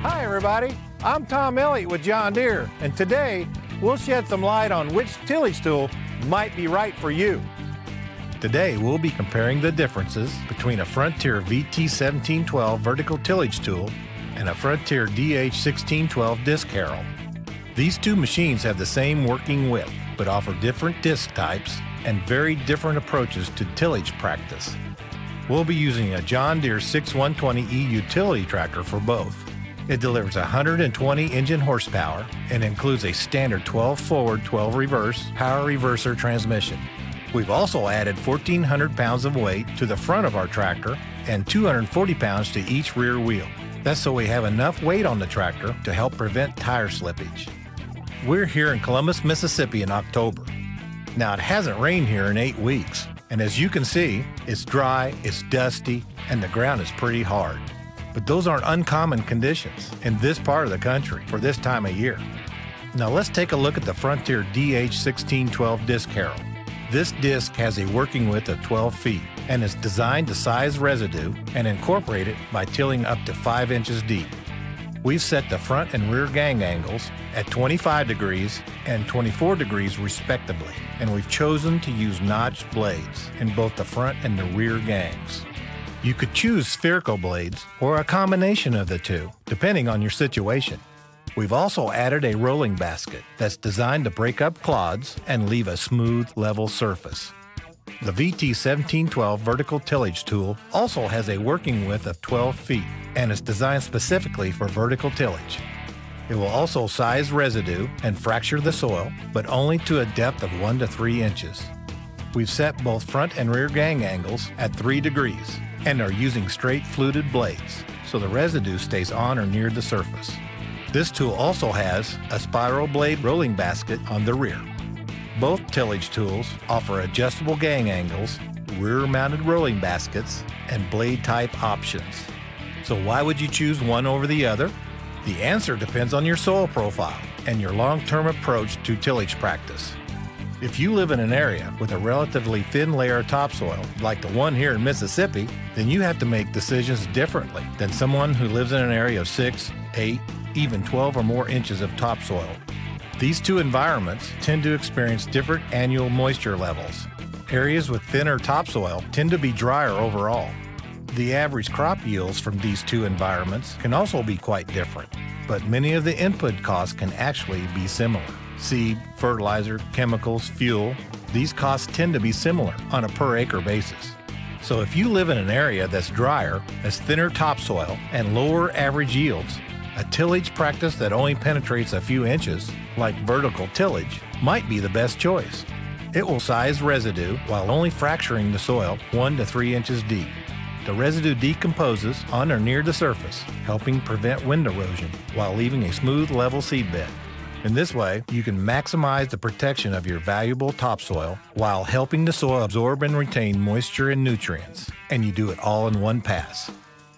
Hi everybody, I'm Tom Elliott with John Deere, and today we'll shed some light on which tillage tool might be right for you. Today we'll be comparing the differences between a Frontier VT1712 vertical tillage tool and a Frontier DH1612 disc harrow. These two machines have the same working width, but offer different disc types and very different approaches to tillage practice. We'll be using a John Deere 6120E utility tractor for both. It delivers 120 engine horsepower and includes a standard 12 forward, 12 reverse power reverser transmission. We've also added 1,400 pounds of weight to the front of our tractor and 240 pounds to each rear wheel. That's so we have enough weight on the tractor to help prevent tire slippage. We're here in Columbus, Mississippi in October. Now, it hasn't rained here in 8 weeks, and as you can see, it's dry, it's dusty, and the ground is pretty hard. But those aren't uncommon conditions in this part of the country for this time of year. Now let's take a look at the Frontier DH1612 disc harrow. This disc has a working width of 12 feet and is designed to size residue and incorporate it by tilling up to 5 inches deep. We've set the front and rear gang angles at 25 degrees and 24 degrees respectively, and we've chosen to use notched blades in both the front and the rear gangs. You could choose spherical blades or a combination of the two, depending on your situation. We've also added a rolling basket that's designed to break up clods and leave a smooth, level surface. The VT1712 vertical tillage tool also has a working width of 12 feet and is designed specifically for vertical tillage. It will also size residue and fracture the soil, but only to a depth of 1 to 3 inches. We've set both front and rear gang angles at 3 degrees and are using straight fluted blades, so the residue stays on or near the surface. This tool also has a spiral blade rolling basket on the rear. Both tillage tools offer adjustable gang angles, rear-mounted rolling baskets, and blade type options. So why would you choose one over the other? The answer depends on your soil profile and your long-term approach to tillage practice. If you live in an area with a relatively thin layer of topsoil, like the one here in Mississippi, then you have to make decisions differently than someone who lives in an area of 6, 8, even 12 or more inches of topsoil. These two environments tend to experience different annual moisture levels. Areas with thinner topsoil tend to be drier overall. The average crop yields from these two environments can also be quite different, but many of the input costs can actually be similar. Seed, fertilizer, chemicals, fuel, these costs tend to be similar on a per acre basis. So if you live in an area that's drier, has thinner topsoil, and lower average yields, a tillage practice that only penetrates a few inches, like vertical tillage, might be the best choice. It will size residue while only fracturing the soil 1 to 3 inches deep. The residue decomposes on or near the surface, helping prevent wind erosion while leaving a smooth, level seedbed. In this way, you can maximize the protection of your valuable topsoil while helping the soil absorb and retain moisture and nutrients, and you do it all in one pass.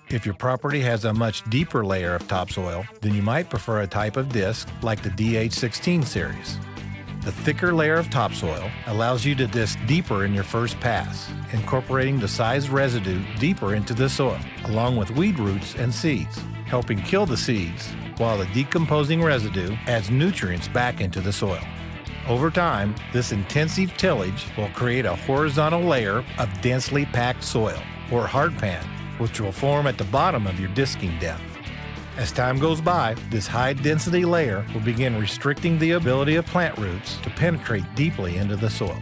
If your property has a much deeper layer of topsoil, then you might prefer a type of disc like the DH16 series. The thicker layer of topsoil allows you to disc deeper in your first pass, incorporating the sized residue deeper into the soil, along with weed roots and seeds, helping kill the seeds, while the decomposing residue adds nutrients back into the soil. Over time, this intensive tillage will create a horizontal layer of densely packed soil, or hardpan, which will form at the bottom of your disking depth. As time goes by, this high-density layer will begin restricting the ability of plant roots to penetrate deeply into the soil.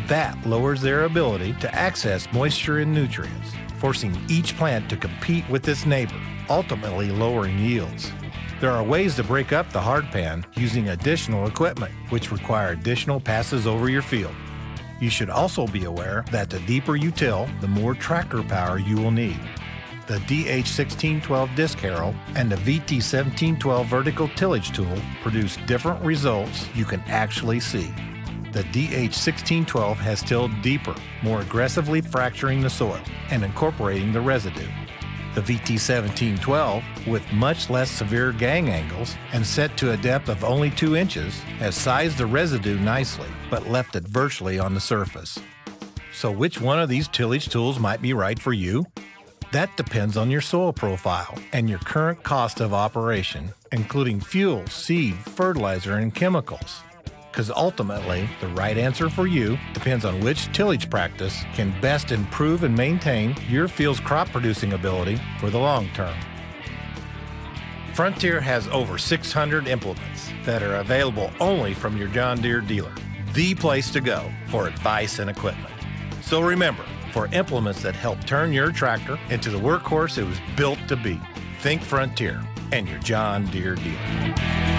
That lowers their ability to access moisture and nutrients, forcing each plant to compete with its neighbor, ultimately lowering yields. There are ways to break up the hardpan using additional equipment, which require additional passes over your field. You should also be aware that the deeper you till, the more tractor power you will need. The DH1612 disc harrow and the VT1712 vertical tillage tool produce different results you can actually see. The DH1612 has tilled deeper, more aggressively fracturing the soil and incorporating the residue. The VT1712, with much less severe gang angles and set to a depth of only 2 inches, has sized the residue nicely, but left it virtually on the surface. So which one of these tillage tools might be right for you? That depends on your soil profile and your current cost of operation, including fuel, seed, fertilizer, and chemicals. Because ultimately, the right answer for you depends on which tillage practice can best improve and maintain your field's crop producing ability for the long term. Frontier has over 600 implements that are available only from your John Deere dealer, the place to go for advice and equipment. So remember, for implements that help turn your tractor into the workhorse it was built to be, think Frontier and your John Deere dealer.